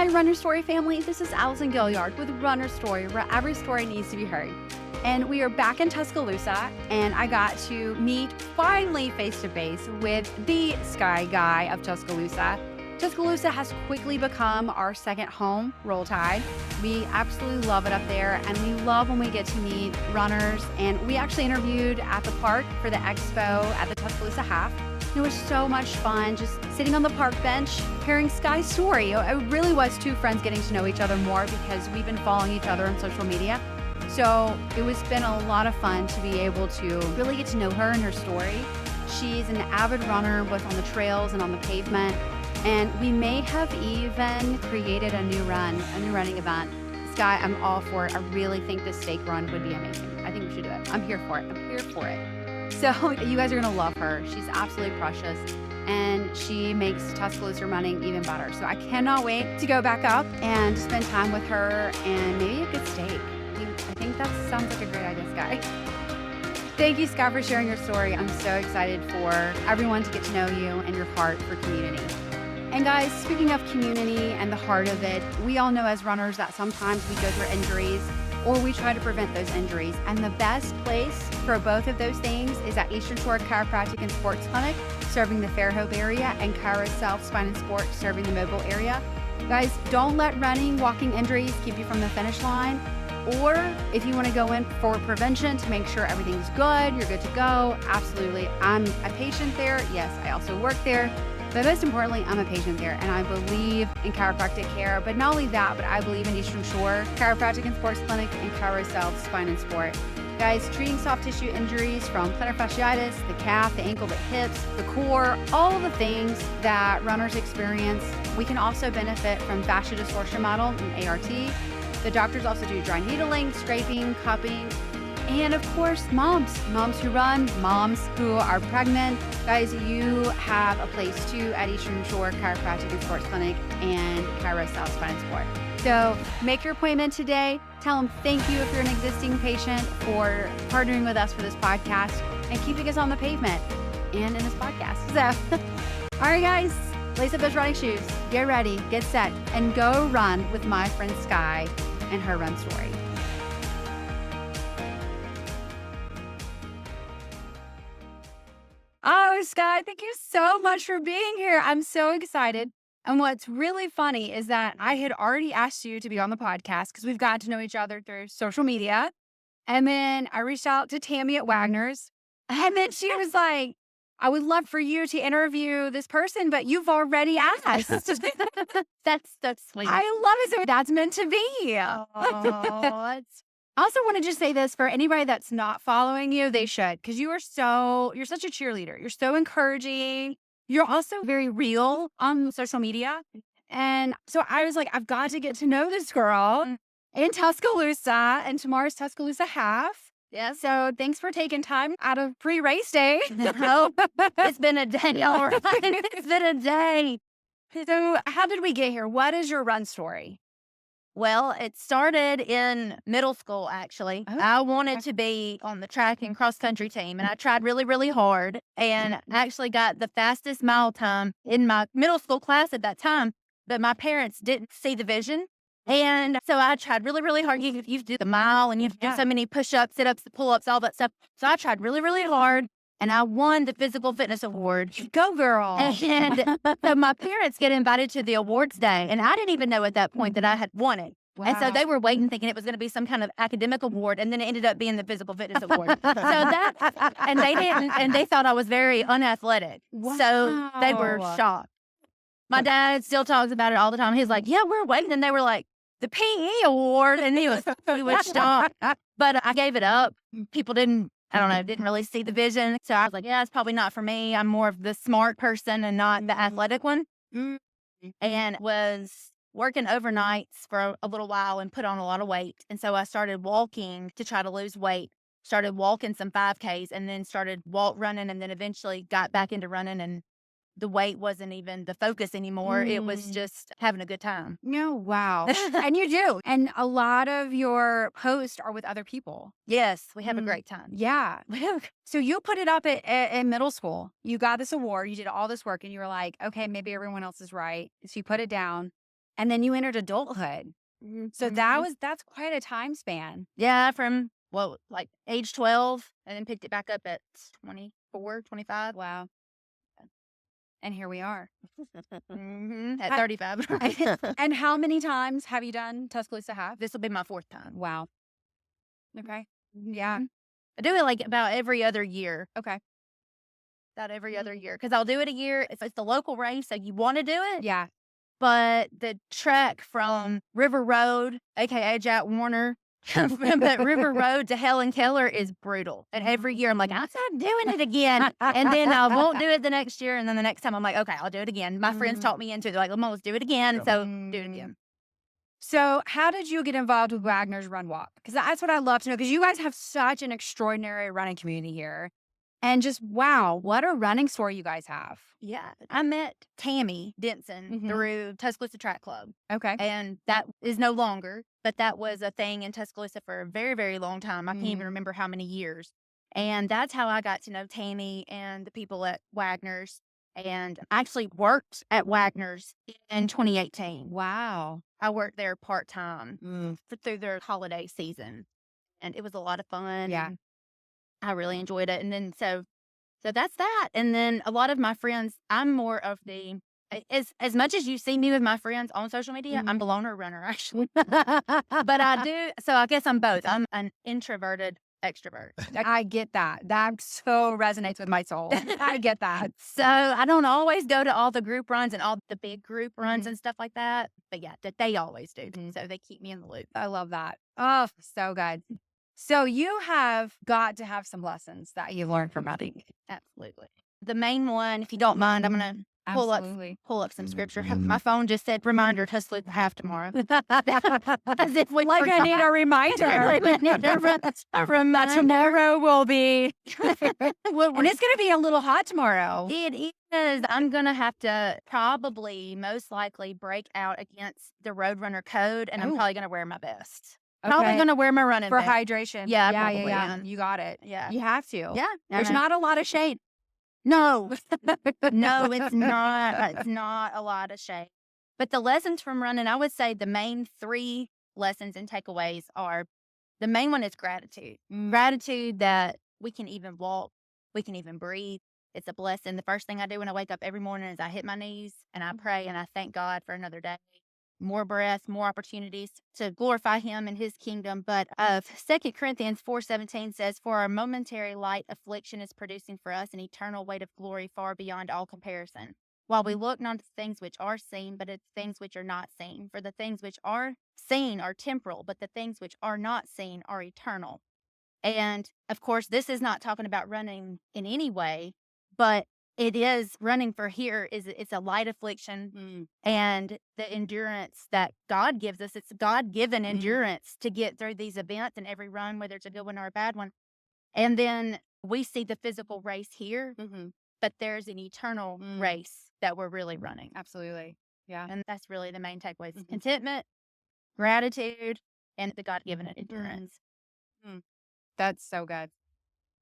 Hi, Runner Story family. This is Allison Gilliard with Runner Story, where every story needs to be heard. And we are back in Tuscaloosa, and I got to meet finally face-to-face with the Skye guy of Tuscaloosa. Tuscaloosa has quickly become our second home, Roll Tide. We absolutely love it up there, and we love when we get to meet runners. And we actually interviewed at the park for the expo at the Tuscaloosa Half. It was so much fun just sitting on the park bench, hearing Skye's story. It really was two friends getting to know each other more because we've been following each other on social media. So it was been a lot of fun to be able to really get to know her and her story. She's an avid runner, both on the trails and on the pavement. And we may have even created a new running event. Skye, I'm all for it. I really think this stake run would be amazing. I think we should do it. I'm here for it. So you guys are going to love her. She's absolutely precious, and she makes Tuscaloosa running even better. So I cannot wait to go back up and spend time with her and maybe a good steak. I think that sounds like a great idea, Skye. Thank you, Skye, for sharing your story. I'm so excited for everyone to get to know you and your heart for community. And guys, speaking of community and the heart of it, we all know as runners that sometimes we go through injuries or we try to prevent those injuries. And the best place for both of those things is at Eastern Shore Chiropractic and Sports Clinic, serving the Fairhope area, and Cairo South Spine and Sport, serving the Mobile area. Guys, don't let running, walking injuries keep you from the finish line. Or if you want to go in for prevention to make sure everything's good, you're good to go, absolutely. I'm a patient there. Yes, I also work there. But most importantly, I'm a patient there, and I believe in chiropractic care. But not only that, but I believe in Eastern Shore Chiropractic and Sports Clinic and Cairo South Spine and Sport. Guys, treating soft tissue injuries from plantar fasciitis, the calf, the ankle, the hips, the core, all of the things that runners experience. We can also benefit from fascia distortion model and ART. The doctors also do dry needling, scraping, cupping, and of course, moms who run, moms who are pregnant. Guys, you have a place too at Eastern Shore Chiropractic and Sports Clinic and Cairo South Spine and Sport. So make your appointment today. Tell them thank you if you're an existing patient for partnering with us for this podcast and keeping us on the pavement and in this podcast. So, all right, guys, lace up those running shoes, get ready, get set, and go run with my friend Skye and her run story. Oh, Skye, thank you so much for being here. I'm so excited. And what's really funny is that I had already asked you to be on the podcast because we've gotten to know each other through social media. And then I reached out to Tammy at Wagner's. And then she was like, I would love for you to interview this person, but you've already asked. That's sweet. I love it. So that's meant to be. Oh, I also want to just say this for anybody that's not following you, they should, because you're such a cheerleader. You're so encouraging. You're also very real on social media. And so I was like, I've got to get to know this girl in Tuscaloosa, and tomorrow's Tuscaloosa Half. yeah. So thanks for taking time out of pre-race day. No, it's been a day, all right. It's been a day. So how did we get here? What is your run story? Well, it started in middle school, actually. Oh. I wanted to be on the track and cross country team, and I tried really, really hard and actually got the fastest mile time in my middle school class at that time. But my parents didn't see the vision. And so I tried really, really hard. You have to do the mile, and you have to do so many push-ups, sit-ups, pull-ups, all that stuff. So I tried really, really hard, and I won the physical fitness award. Go, girl. And so my parents get invited to the awards day, and I didn't even know at that point that I had won it. Wow. And so they were waiting, thinking it was going to be some kind of academic award, and then it ended up being the physical fitness award. And they didn't, and they thought I was very unathletic. Wow. So they were shocked. My dad still talks about it all the time. He's like, "Yeah, we're waiting," and they were like, "The PE award," and he was shocked. But I gave it up. People didn't really see the vision. So I was like, yeah, it's probably not for me. I'm more of the smart person and not the athletic one. And was working overnights for a little while and put on a lot of weight. And so I started walking to try to lose weight, started walking some 5Ks, and then started running, and then eventually got back into running, and the weight wasn't even the focus anymore. It was just having a good time. No, wow. And you do. And a lot of your posts are with other people. Yes, we have a great time. Yeah. So you put it up in middle school. You got this award. You did all this work, and you were like, okay, maybe everyone else is right. So you put it down. And then you entered adulthood. So that's quite a time span. Yeah, from like age 12, and then picked it back up at 24, 25. Wow. And here we are. At 35. And how many times have you done Tuscaloosa Half? This will be my 4th time. Wow. Okay. Yeah. I do it like about every other year. Okay. About every other year. Because I'll do it a year if it's the local race, so you want to do it. Yeah. But the trek from River Road, aka Jack Warner, but River Road to Helen Keller is brutal. And every year I'm like, I'm not doing it again. And then I won't do it the next year. And then the next time I'm like, okay, I'll do it again. My friends talked me into it. They're like, let's do it again. So do it again. So how did you get involved with Wagner's Run Walk? Because that's what I'd love to know. Because you guys have such an extraordinary running community here. And just, wow, what a running story you guys have. Yeah. I met Tammy Denson through Tuscaloosa Track Club. Okay. And that is no longer, but that was a thing in Tuscaloosa for a very, very long time. I can't even remember how many years. And that's how I got to know Tammy and the people at Wagner's. And I actually worked at Wagner's in 2018. Wow. I worked there part-time through their holiday season. And it was a lot of fun. Yeah. I really enjoyed it. And then so that's that. And then a lot of my friends, I'm more of the, as much as you see me with my friends on social media, I'm a loner runner, actually. But I do, so I guess I'm both. I'm an introverted extrovert. I get that. That so resonates with my soul. I get that. So I don't always go to all the group runs and all the big group runs and stuff like that. But yeah, that they always do. So they keep me in the loop. I love that. Oh, so good. So you have got to have some lessons that you've learned from running. Absolutely. The main one, if you don't mind, I'm going to pull up some scripture. My phone just said, reminder, Tuscaloosa Half tomorrow. As if we like I need a reminder. A reminder. Tomorrow will be, and it's going to be a little hot tomorrow. It is. I'm going to have to probably, most likely, break out against the Roadrunner code, and I'm probably going to wear my vest. Probably going to wear my running for vest. hydration. Yeah, yeah. You got it. Yeah. You have to. Yeah. There's not a lot of shade. No. No, it's not. It's not a lot of shade. But the lessons from running, I would say the main 3 lessons and takeaways are, the main one is gratitude. Gratitude that we can even walk, we can even breathe. It's a blessing. The first thing I do when I wake up every morning is I hit my knees and I pray and I thank God for another day. More breath, more opportunities to glorify him and his kingdom. But 2 Corinthians 4:17 says, for our momentary light affliction is producing for us an eternal weight of glory far beyond all comparison. While we look not at the things which are seen, but at the things which are not seen. For the things which are seen are temporal, but the things which are not seen are eternal. And of course, this is not talking about running in any way, but it is running for here it's a light affliction and the endurance that God gives us. It's God-given endurance to get through these events and every run, whether it's a good one or a bad one. And then we see the physical race here, but there's an eternal race that we're really running. Absolutely. Yeah. And that's really the main takeaways. Contentment, gratitude, and the God-given endurance. That's so good.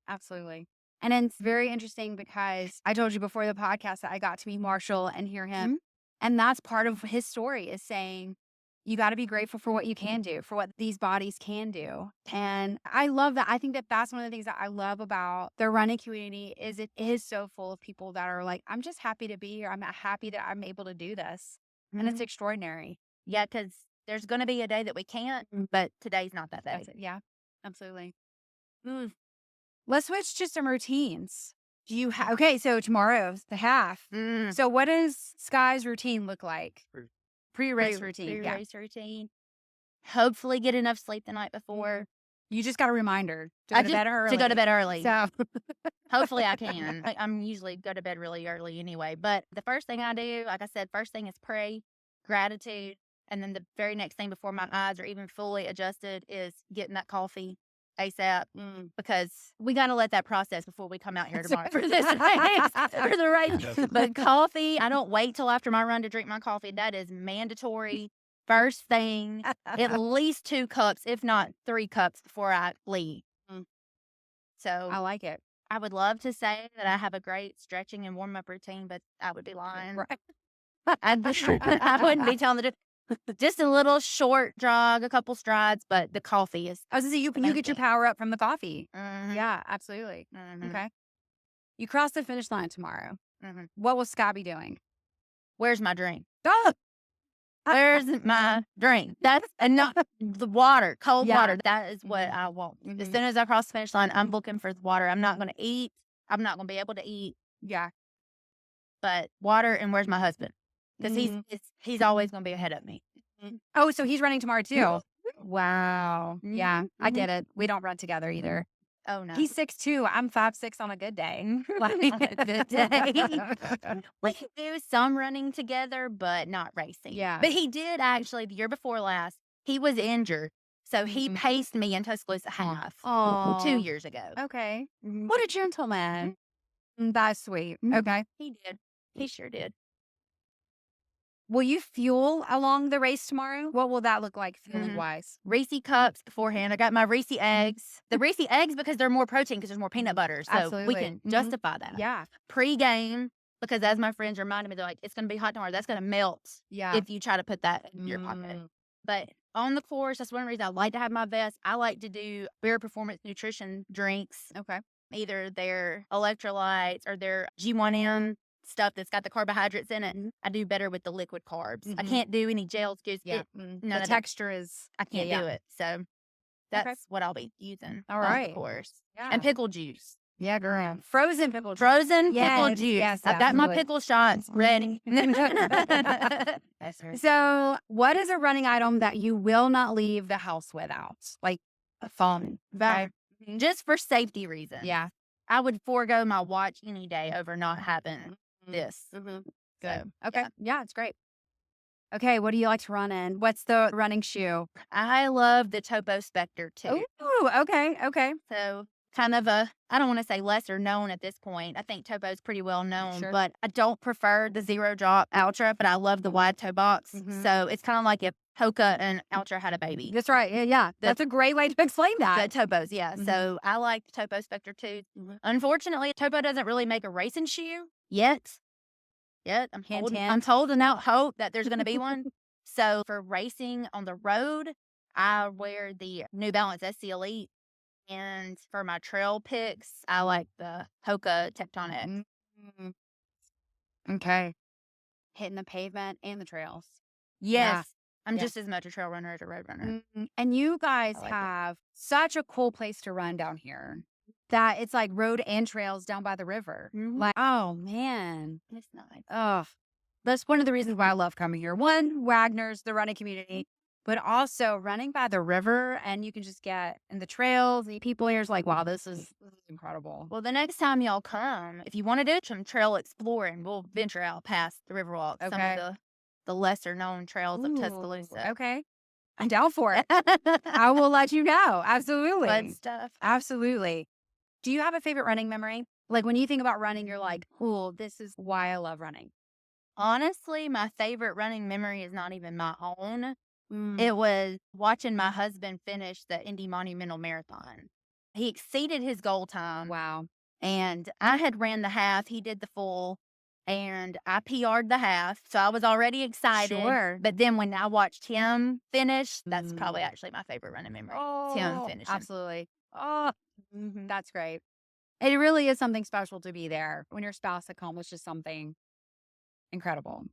Absolutely. And it's very interesting because I told you before the podcast that I got to meet Marshall and hear him. And that's part of his story, is saying you got to be grateful for what you can do, for what these bodies can do. And I love that. I think that that's one of the things that I love about the running community is it is so full of people that are like, I'm just happy to be here. I'm happy that I'm able to do this. And it's extraordinary. Yeah, because there's going to be a day that we can't, but today's not that day. Yeah, absolutely. Let's switch to some routines. Do you have, okay, so tomorrow's the half. So what does Skye's routine look like? Pre-race routine. Pre-race routine. Hopefully get enough sleep the night before. You just got a reminder to go to bed early. To go to bed early. So hopefully I can. I'm usually go to bed really early anyway. But the first thing I do, like I said, first thing is pray, gratitude. And then the very next thing before my eyes are even fully adjusted is getting that coffee ASAP, because we got to let that process before we come out here tomorrow for this race, for the race. But coffee, I don't wait till after my run to drink my coffee. That is mandatory. First thing, at least 2 cups, if not 3 cups before I leave. So I like it. I would love to say that I have a great stretching and warm up routine, but I would be lying. Right. I wouldn't be telling the truth. Just a little short jog, a couple strides, but the coffee is. I was gonna say you get your power up from the coffee. Mhm. Yeah, absolutely. Mhm. Okay. You cross the finish line tomorrow. Mhm. What will Skye be doing? Where's my drink? Oh, Where's my drink? That's enough. The water, cold Yeah. water. That is what I want. As soon as I cross the finish line, I'm looking for the water. I'm not going to eat. I'm not going to be able to eat, yeah. but water. And where's my husband? Because he's always going to be ahead of me. Oh, so he's running tomorrow too. Wow. Yeah, I get it. We don't run together either. Oh no, He's 6'2". I'm 5'6" on a good day. on a good day. We can do some running together, but not racing. Yeah. But he did actually the year before last. He was injured, so he paced me in Tuscaloosa half. Oh, 2 years ago. Okay. What a gentleman. That's sweet. Okay. He did. He sure did. Will you fuel along the race tomorrow? What will that look like fueling wise? Reese cups beforehand. I got my Reese eggs. The Reese eggs because they're more protein because there's more peanut butter. So Absolutely. we can justify that. Yeah. Pre-game, because as my friends reminded me, they're like, it's going to be hot tomorrow. That's going to melt if you try to put that in your pocket. But on the course, that's one reason I like to have my vest. I like to do Bear Performance Nutrition drinks. Okay. Either their electrolytes or their G1M stuff that's got the carbohydrates in it. I do better with the liquid carbs. I can't do any gels because the texture is. I can't do it. So that's what I'll be using. All right. Of course. Yeah. And pickle juice. Yeah, girl. Frozen pickle juice. Frozen pickle juice. Yes, I've got my pickle shots ready. So, what is a running item that you will not leave the house without? Like a phone. Okay. Just for safety reasons. Yeah. I would forego my watch any day over not having this. Good. So, Okay. Yeah, it's great. Okay, what do you like to run in? What's the running shoe? I love the Topo Spectre too. Oh, okay. So kind of I don't want to say lesser known at this point. I think Topo's pretty well known, Sure. but I don't prefer the Zero Drop Ultra, but I love the wide toe box. So it's kind of like if Hoka and Ultra had a baby. That's right. Yeah. That's a great way to explain that. The Topos, yeah. So I like the Topo Spectre too. Unfortunately, Topo doesn't really make a racing shoe yet. I'm holding out hope that there's going to be one. So for racing on the road, I wear the New Balance SC Elite. And for my trail picks, I like the Hoka Tectonic. Okay. Hitting the pavement and the trails. Yes. I'm just as much a trail runner as a road runner. And you guys have such a cool place to run down here that it's like road and trails down by the river. Like, oh man. It's nice. Oh, that's one of the reasons why I love coming here. One, Wagner's, the running community, but also running by the river, and you can just get in the trails. The people here is like, wow, this is incredible. Well, the next time y'all come, if you want to do some trail exploring, we'll venture out past the Riverwalk. Okay. Some of the lesser known trails of Tuscaloosa. Okay. I'm down for it. I will let you know. Absolutely. Fun stuff. Absolutely. Do you have a favorite running memory? Like when you think about running, you're like, oh, this is why I love running. Honestly, my favorite running memory is not even my own. It was watching my husband finish the Indy Monumental Marathon. He exceeded his goal time. Wow. And I had ran the half. He did the full. And I PR'd the half. So I was already excited. Sure. But then when I watched him finish, that's probably actually my favorite running memory. Oh, him finishing. Absolutely. Oh, that's great. It really is something special to be there when your spouse accomplishes something incredible.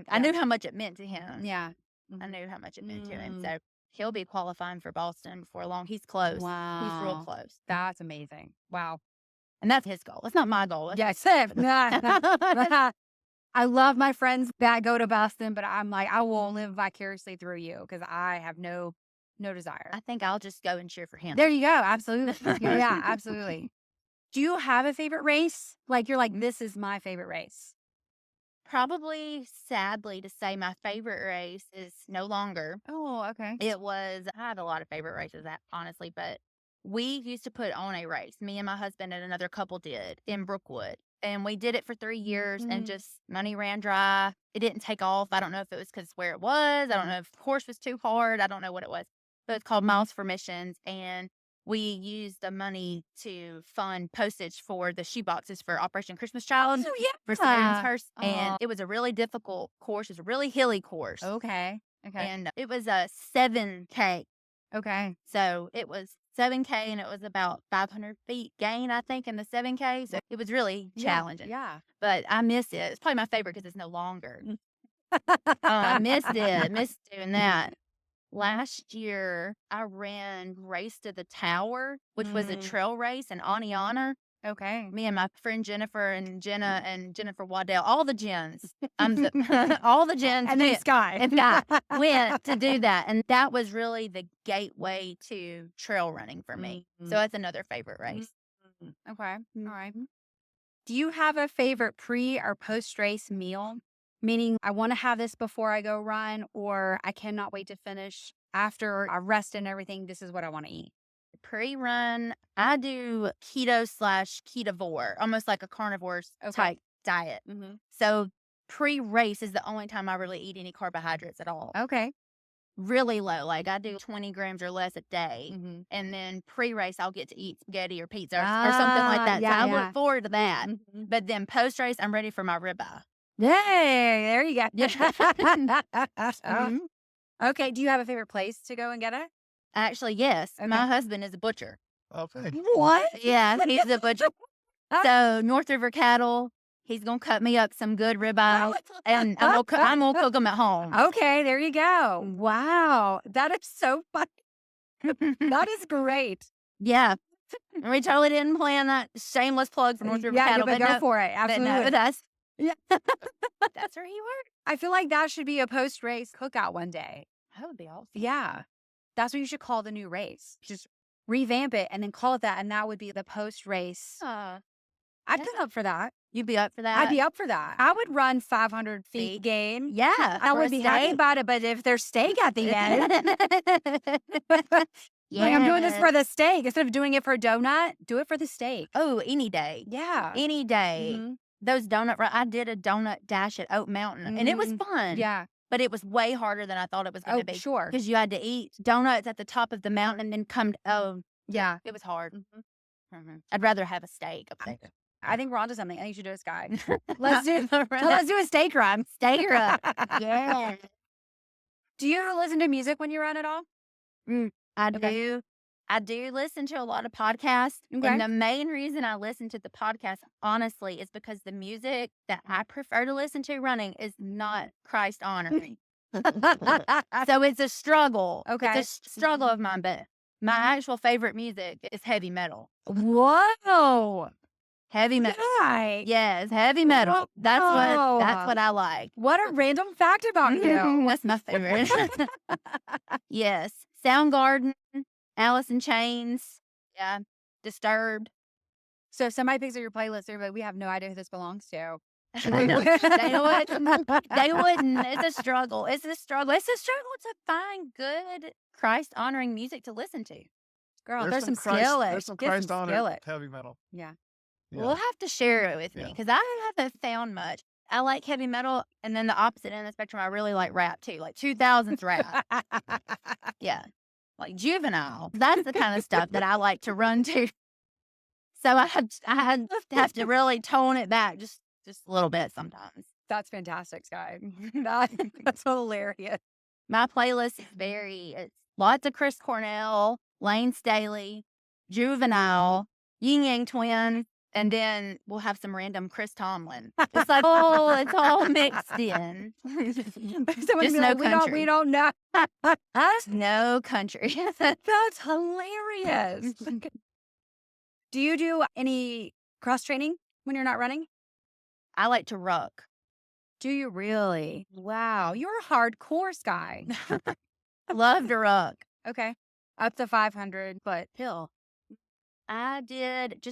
I knew how much it meant to him. Yeah. I knew how much it meant to him. So he'll be qualifying for Boston before long. He's close. Wow. He's real close. That's amazing. Wow. And that's his goal. It's not my goal. Yes. I love my friends that go to Boston, but I'm like, I will live vicariously through you because I have no desire. I think I'll just go and cheer for him. There you go. Absolutely. Yeah, absolutely. Do you have a favorite race? Like you're like, this is my favorite race. Probably, sadly, to say my favorite race is no longer. Oh, okay. I had a lot of favorite races, honestly, but we used to put on a race. Me and my husband and another couple did in Brookwood. And we did it for 3 years and just money ran dry. It didn't take off. I don't know if it was because where it was. I don't know if the course was too hard. I don't know what it was. But it's called Miles for Missions. And we used the money to fund postage for the shoe boxes for Operation Christmas Child. Oh, yeah. For Samaritan's Purse. And it was a really difficult course. It was a really hilly course. Okay. Okay. And it was a 7K. Okay. So it was 7K and it was about 500 feet gain, I think, in the 7K. So it was really challenging. Yeah. But I miss it. It's probably my favorite because it's no longer. I missed it. Missed doing that. Last year, I ran Race to the Tower, which was a trail race in Aniana. Okay. Me and my friend Jennifer and Jenna and Jennifer Waddell, all the Jens, all the Jens, And then Skye. and Skye went to do that. And that was really the gateway to trail running for me. So that's another favorite race. Okay. All right. Do you have a favorite pre or post race meal? Meaning, I want to have this before I go run, or I cannot wait to finish after I rest and everything. This is what I want to eat. Pre-run, I do keto/ketovore, almost like a carnivore type diet. So pre-race is the only time I really eat any carbohydrates at all. Okay. Really low, like I do 20 grams or less a day. And then pre-race, I'll get to eat spaghetti or pizza or something like that. Yeah, so I look forward to that. But then post-race, I'm ready for my ribeye. Yay, there you go. Yeah. Okay. Do you have a favorite place to go and get it? Actually, yes. Okay. My husband is a butcher. Okay. What? Yeah, he's a butcher. So North River Cattle, he's gonna cut me up some good ribeye, and I'm gonna cook them at home. Okay, there you go. Wow, that is so fun. That is great. Yeah, and we totally didn't plan that. Shameless plug for North River Cattle, but go for it. Absolutely. But that's Yeah. that's where he works. I feel like that should be a post-race cookout one day. That would be awesome. Yeah. That's what you should call the new race. Just revamp it and then call it that. And that would be the post-race. I'd come up for that. You'd be up for that? I'd be up for that. I would run 500 feet gain. Yeah. I would be happy about it. But if there's steak at the end, like I'm doing this for the steak. Instead of doing it for a donut, do it for the steak. Oh, any day. Yeah. Any day. Those I did a donut dash at Oak Mountain and it was fun. Yeah. But it was way harder than I thought it was going to be. Sure. Because you had to eat donuts at the top of the mountain and then come. Yeah. It was hard. I'd rather have a steak up there. I think we're onto something. I think you should do a Skye. Let's do a steak run. Steak run. Yeah. Do you listen to music when you run at all? I do. I do listen to a lot of podcasts. Okay. And the main reason I listen to the podcast, honestly, is because the music that I prefer to listen to running is not Christ honoring. So it's a struggle. Okay. It's a struggle of mine, but my actual favorite music is heavy metal. Whoa. Heavy metal. Right. Yes, heavy metal. That's what I like. What a random fact about you. That's my favorite. Yes. Soundgarden, Allison Chains, yeah, Disturbed. So if somebody picks up your playlist, they're like, we have no idea who this belongs to. They wouldn't. It's a struggle. It's a struggle to find good Christ-honoring music to listen to. Girl, there's some skill. There's some Christ honored heavy metal. Yeah. We'll have to share it with me because I haven't found much. I like heavy metal, and then the opposite end of the spectrum, I really like rap too, like 2000s rap. Yeah. Like Juvenile. That's the kind of stuff that I like to run to. So I have to really tone it back just a little bit sometimes. That's fantastic, Skye. That's hilarious. My playlist is it's lots of Chris Cornell, Lane Staley, Juvenile, Yin Yang Twins, and then we'll have some random Chris Tomlin. It's like, it's all mixed in. Just no country. We don't know. No country. That's hilarious. Do you do any cross training when you're not running? I like to ruck. Do you really? Wow. You're a hardcore Skye. Love to ruck. Okay. Up to 500 foot hill. I did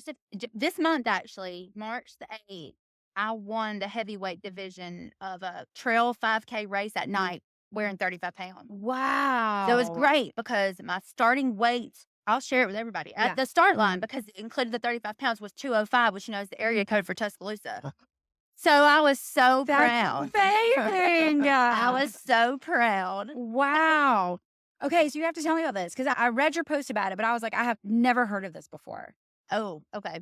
this month, actually, March the 8th, I won the heavyweight division of a trail 5K race at night wearing 35 pounds. Wow. So it was great because my starting weight, I'll share it with everybody, at the start line, because it included the 35 pounds, was 205, which is the area code for Tuscaloosa. So I was so proud. Amazing. I was so proud. Wow. Okay, so you have to tell me about this because I read your post about it, but I was like, I have never heard of this before. Oh, okay.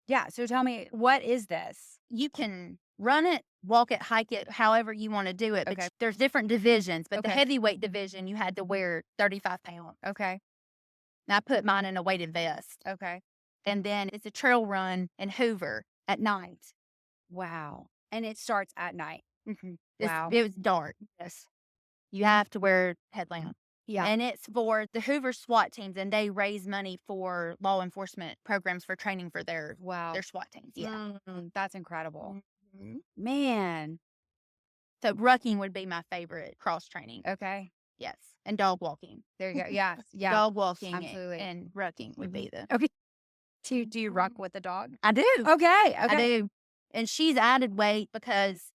Yeah, so tell me, what is this? You can run it, walk it, hike it, however you want to do it. But there's different divisions. But the heavyweight division, you had to wear 35 pounds. Okay. And I put mine in a weighted vest. Okay. And then it's a trail run in Hoover at night. Wow. And it starts at night. Mm-hmm. Wow. It was dark. Yes. You have to wear a headlamp. Yeah. And it's for the Hoover SWAT teams, and they raise money for law enforcement programs for training for their SWAT teams. Yeah. That's incredible. Mm-hmm. Man. So rucking would be my favorite cross training. Okay. Yes. And dog walking. There you go. Yes. Yeah. Dog walking Absolutely. and rucking would be the. Okay. Do you ruck with the dog? I do. Okay. I do. And she's added weight because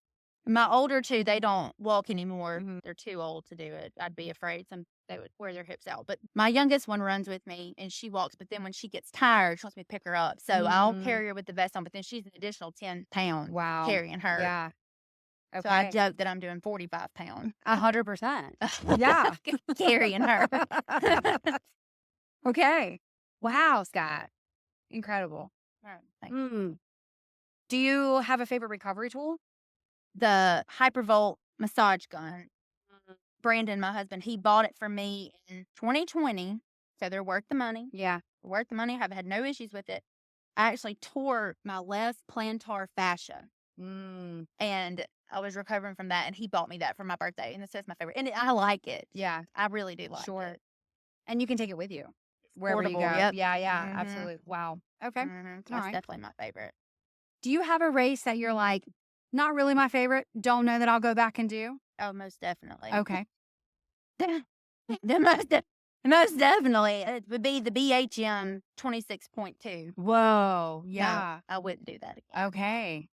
my older two, they don't walk anymore. Mm-hmm. They're too old to do it. I'd be afraid they would wear their hips out. But my youngest one runs with me and she walks. But then when she gets tired, she wants me to pick her up. So I'll carry her with the vest on. But then she's an additional 10 pounds carrying her. Yeah. Okay. So I joke that I'm doing 45 pounds. 100%. Yeah. Carrying her. Okay. Wow, Scott. Incredible. Do you have a favorite recovery tool? The Hypervolt massage gun. Brandon, my husband, he bought it for me in 2020. So they're worth the money. Yeah. They're worth the money. I've had no issues with it. I actually tore my left plantar fascia. And I was recovering from that. And he bought me that for my birthday. And it's my favorite. And I like it. Yeah. I really do like it. And you can take it with you wherever you go. Yep. Yeah. Absolutely. Wow. Okay. That's definitely my favorite. Do you have a race that you're like, not really my favorite, don't know that I'll go back and do? Oh, most definitely. Okay. Most definitely. It would be the BHM 26.2. Whoa. Yeah. No, I wouldn't do that again. Okay.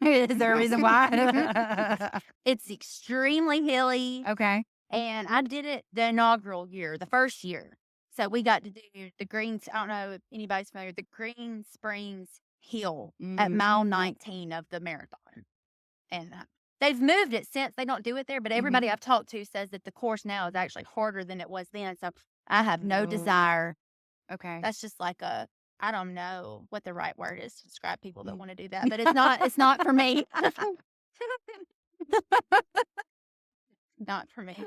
Is there a reason why? It's extremely hilly. Okay. And I did it the inaugural year, the first year. So we got to do the Greens. I don't know if anybody's familiar, the Green Springs Hill at mile 19 of the marathon. And they've moved it since. They don't do it there, but everybody I've talked to says that the course now is actually harder than it was then. So I have no desire. Okay. That's just like I don't know what the right word is to describe people that want to do that, but it's not for me. Not for me.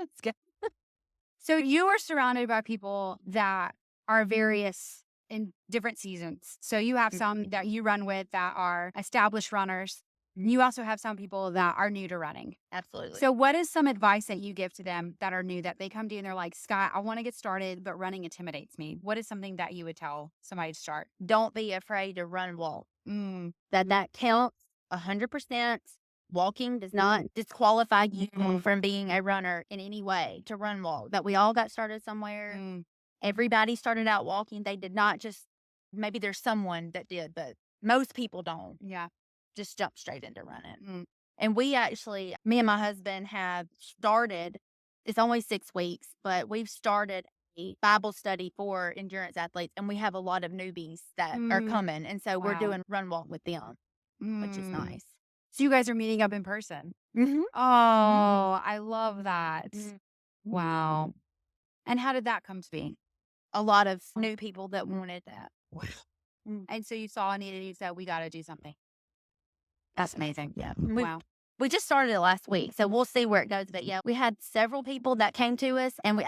So you are surrounded by people that are various in different seasons. So you have some that you run with that are established runners. You also have some people that are new to running. Absolutely. So what is some advice that you give to them that are new, that they come to you and they're like, Skye, I want to get started, but running intimidates me. What is something that you would tell somebody to start? Don't be afraid to run and walk. That counts 100%. Walking does not disqualify you from being a runner in any way. To run, walk. That we all got started somewhere. Everybody started out walking. They did not just, maybe there's someone that did, but most people don't. Yeah. Just jump straight into running. And we actually, me and my husband have started, it's only 6 weeks, but we've started a Bible study for endurance athletes. And we have a lot of newbies that are coming. And so we're doing run walk with them, which is nice. So you guys are meeting up in person. Oh, I love that. Wow. And how did that come to be? A lot of new people that wanted that. Wow. And so you saw a need and you said, we got to do something. That's amazing. Yeah. Wow. We just started it last week, so we'll see where it goes. But yeah, we had several people that came to us, and we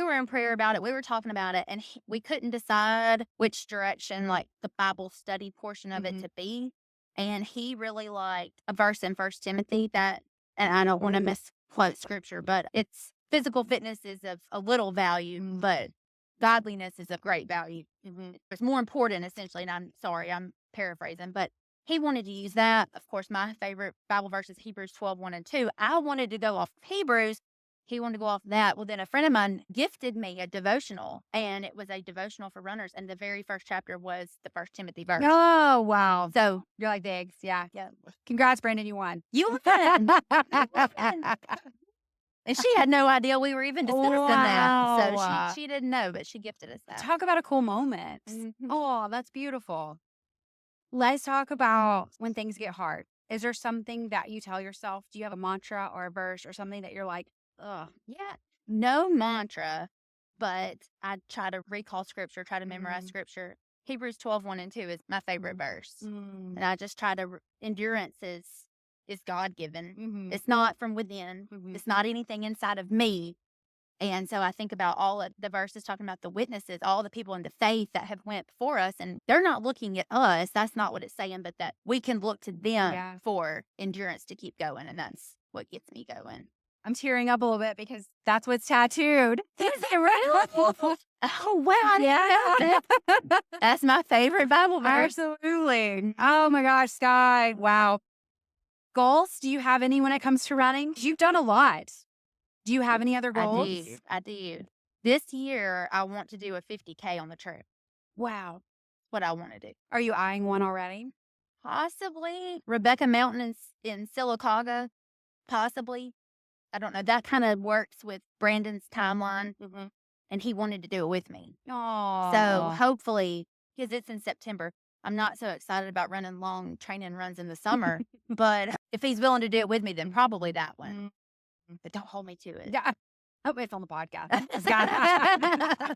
were in prayer about it. We were talking about it, and we couldn't decide which direction, like the Bible study portion of it to be. And he really liked a verse in 1 Timothy that, and I don't want to misquote scripture, but it's physical fitness is of a little value, but godliness is of great value. It's more important, essentially, and I'm sorry, I'm paraphrasing, but he wanted to use that. Of course, my favorite Bible verse is Hebrews 12:1-2. I wanted to go off Hebrews. He wanted to go off that. Well, then a friend of mine gifted me a devotional, and it was a devotional for runners. And the very first chapter was the 1 Timothy verse. Oh, wow. So you're like the eggs. Yeah. Congrats, Brandon. You won. You won. And she had no idea we were even discussing that. So she didn't know, but she gifted us that. Talk about a cool moment. Oh, that's beautiful. Let's talk about when things get hard. Is there something that you tell yourself? Do you have a mantra or a verse or something that you're like, ugh? Yeah. No mantra, but I try to recall scripture, try to memorize scripture. Hebrews 12:1-2 is my favorite verse. And I just try to, endurance is is God-given. Mm-hmm. It's not from within. Mm-hmm. It's not anything inside of me. And so I think about all of the verses talking about the witnesses, all the people in the faith that have went before us, and they're not looking at us. That's not what it's saying, but that we can look to them for endurance to keep going. And that's what gets me going. I'm tearing up a little bit because that's what's tattooed. Is it really? Oh, wow. Yeah. That's my favorite Bible verse. Absolutely. Oh my gosh, Skye. Wow. Goals? Do you have any when it comes to running? You've done a lot. Do you have any other goals? I do. This year, I want to do a 50K on the trail. Wow. What I want to do. Are you eyeing one already? Possibly. Rebecca Mountain in Sylacauga. Possibly. I don't know. That kind of works with Brandon's timeline. Mm-hmm. And he wanted to do it with me. Oh. So hopefully, because it's in September, I'm not so excited about running long training runs in the summer. But if he's willing to do it with me, then probably that one. Mm-hmm. But don't hold me to it. Yeah. Oh, it's on the podcast.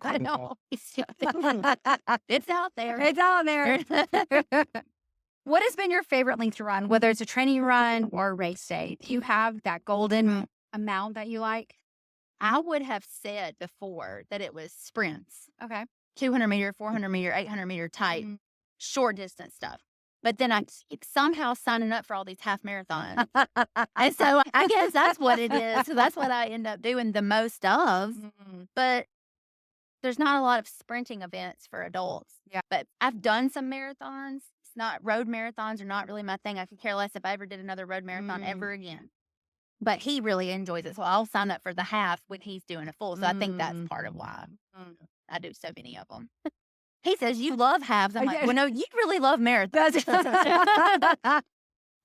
I know. It's out there. It's out there. What has been your favorite length to run, whether it's a training run or a race day? Do you have that golden amount that you like? I would have said before that it was sprints. Okay. 200 meter, 400 meter, 800 meter type, short distance stuff. But then I keep somehow signing up for all these half marathons. And so I guess that's what it is. So that's what I end up doing the most of. But there's not a lot of sprinting events for adults. Yeah. But I've done some marathons. It's not road marathons are not really my thing. I could care less if I ever did another road marathon ever again. But he really enjoys it. So I'll sign up for the half when he's doing a full. So I think that's part of why I do so many of them. He says, you love halves. I'm like, well, no, you really love marathons.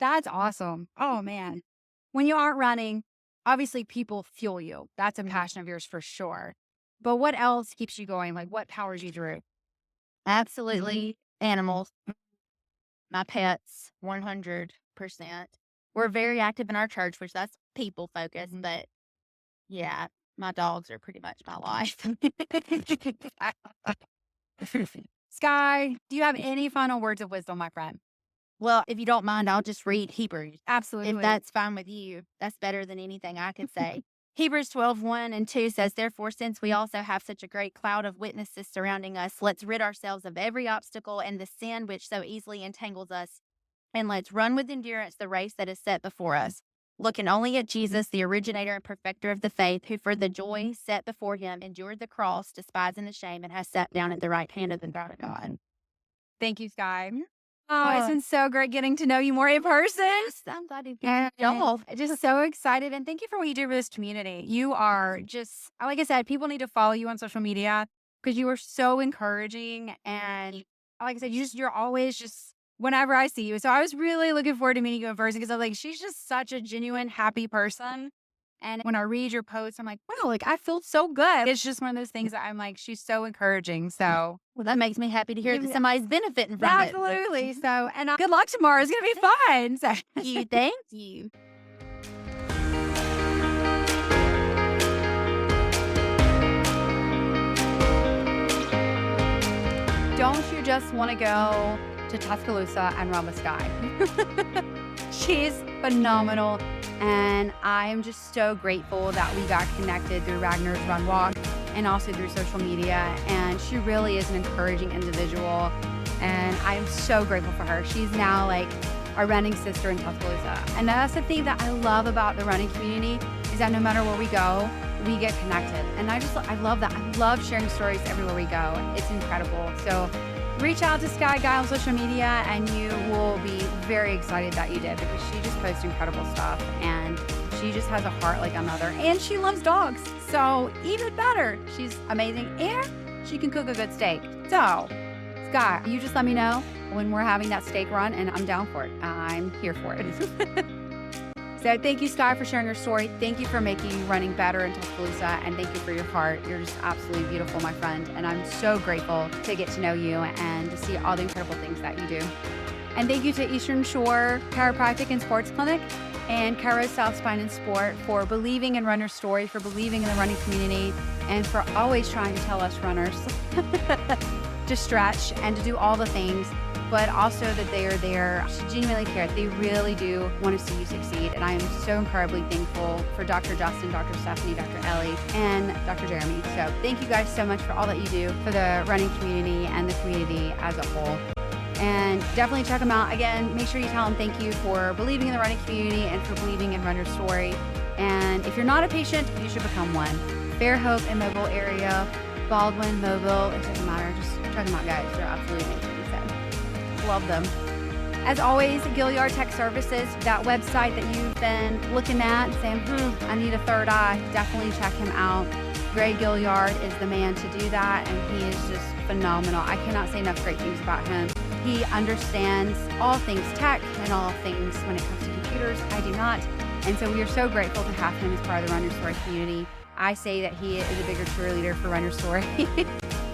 That's awesome. Oh, man. When you aren't running, obviously people fuel you. That's a passion of yours for sure. But what else keeps you going? Like, what powers you through? Absolutely. Animals. My pets, 100%. We're very active in our church, which that's people focused. But yeah, my dogs are pretty much my life. Skye, do you have any final words of wisdom, my friend? Well, if you don't mind, I'll just read Hebrews. Absolutely. If that's fine with you, that's better than anything I could say. Hebrews 12:1-2 says, therefore, since we also have such a great cloud of witnesses surrounding us, let's rid ourselves of every obstacle and the sin which so easily entangles us. And let's run with endurance the race that is set before us, looking only at Jesus, the originator and perfecter of the faith, who for the joy set before him endured the cross, despising the shame, and has sat down at the right hand of the throne of God. Thank you, Skye. Oh, it's been so great getting to know you more in person. I'm glad to get y'all. Just so excited. And thank you for what you do for this community. You are just, like I said, people need to follow you on social media because you are so encouraging. And like I said, you're always just, whenever I see you. So I was really looking forward to meeting you in person because I'm like, she's just such a genuine, happy person. And when I read your posts, I'm like, wow, like I feel so good. It's just one of those things that I'm like, she's so encouraging. So, well, that makes me happy to hear that somebody's benefiting from it. Absolutely. So, and good luck tomorrow. It's going to be fun. So, thank you. Don't you just want to go to Tuscaloosa and run with Skye? She's phenomenal. And I am just so grateful that we got connected through Wagner's Run Walk and also through social media. And she really is an encouraging individual. And I am so grateful for her. She's now like our running sister in Tuscaloosa. And that's the thing that I love about the running community is that no matter where we go, we get connected. And I love that. I love sharing stories everywhere we go. It's incredible. So reach out to Skye Guy on social media and you will be very excited that you did because she just posts incredible stuff and she just has a heart like a mother and she loves dogs. So even better, she's amazing and she can cook a good steak. So Skye, you just let me know when we're having that steak run and I'm down for it. I'm here for it. So thank you, Skye, for sharing your story. Thank you for making running better in Tuscaloosa, and thank you for your heart. You're just absolutely beautiful, my friend, and I'm so grateful to get to know you and to see all the incredible things that you do. And thank you to Eastern Shore Chiropractic and Sports Clinic and Cairo South Spine and Sport for believing in Runner's story, for believing in the running community, and for always trying to tell us runners to stretch and to do all the things but also that they are there to genuinely care. They really do want to see you succeed. And I am so incredibly thankful for Dr. Justin, Dr. Stephanie, Dr. Ellie, and Dr. Jeremy. So thank you guys so much for all that you do for the running community and the community as a whole. And definitely check them out. Again, make sure you tell them thank you for believing in the running community and for believing in Runner's Story. And if you're not a patient, you should become one. Fairhope and Mobile area, Baldwin, Mobile, it doesn't matter. Just check them out, guys. They're absolutely amazing. So, love them. As always, Gilliard Tech Services, that website that you've been looking at and saying, I need a third eye, definitely check him out. Greg Gilliard is the man to do that, and he is just phenomenal. I cannot say enough great things about him. He understands all things tech and all things when it comes to computers. I do not. And so we are so grateful to have him as part of the Runner's Story community. I say that he is a bigger cheerleader for Runner's Story.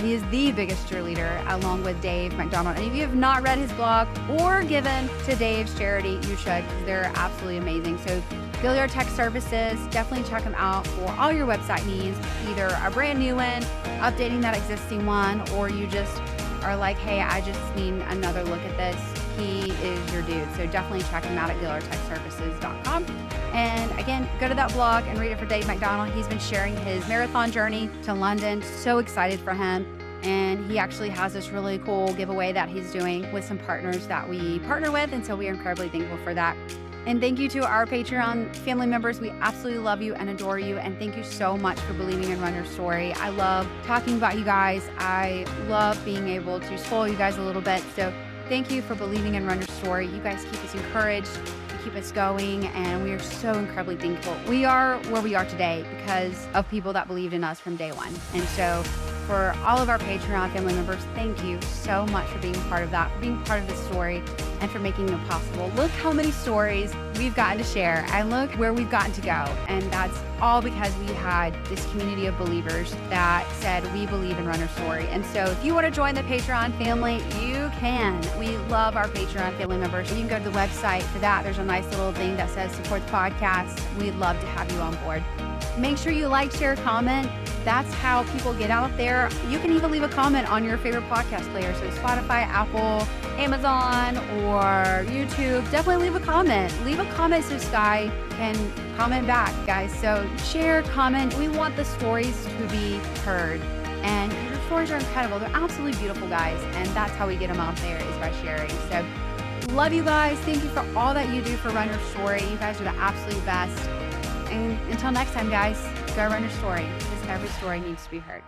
He is the biggest cheerleader, along with Dave McDonald. And if you have not read his blog or given to Dave's charity, you should, because they're absolutely amazing. So Gilliard Tech Services, definitely check him out for all your website needs, either a brand new one, updating that existing one, or you just are like, hey, I just need another look at this. He is your dude. So definitely check him out at GilliardTechServices.com. And again, go to that blog and read it for Dave McDonald. He's been sharing his marathon journey to London. So excited for him. And he actually has this really cool giveaway that he's doing with some partners that we partner with. And so we are incredibly thankful for that. And thank you to our Patreon family members. We absolutely love you and adore you. And thank you so much for believing in Runner's Story. I love talking about you guys. I love being able to spoil you guys a little bit. So thank you for believing in Runner's Story. You guys keep us encouraged, you keep us going, and we are so incredibly thankful. We are where we are today because of people that believed in us from day one. And so for all of our Patreon family members, thank you so much for being part of that, for being part of this story, and for making it possible. Look how many stories we've gotten to share, and look where we've gotten to go. And that's all because we had this community of believers that said, we believe in Runner's Story. And so if you want to join the Patreon family, you can. We love our Patreon family members. You can go to the website for that. There's a nice little thing that says support the podcast. We'd love to have you on board. Make sure you like, share, comment. That's how people get out there. You can even leave a comment on your favorite podcast player. So Spotify, Apple, Amazon, or YouTube. Definitely leave a comment. Leave a comment so Skye can comment back, guys. So share, comment. We want the stories to be heard. And your stories are incredible. They're absolutely beautiful, guys. And that's how we get them out there, is by sharing. So love you guys. Thank you for all that you do for Runner's Story. You guys are the absolute best. And until next time, guys, go run your story, because every story needs to be heard.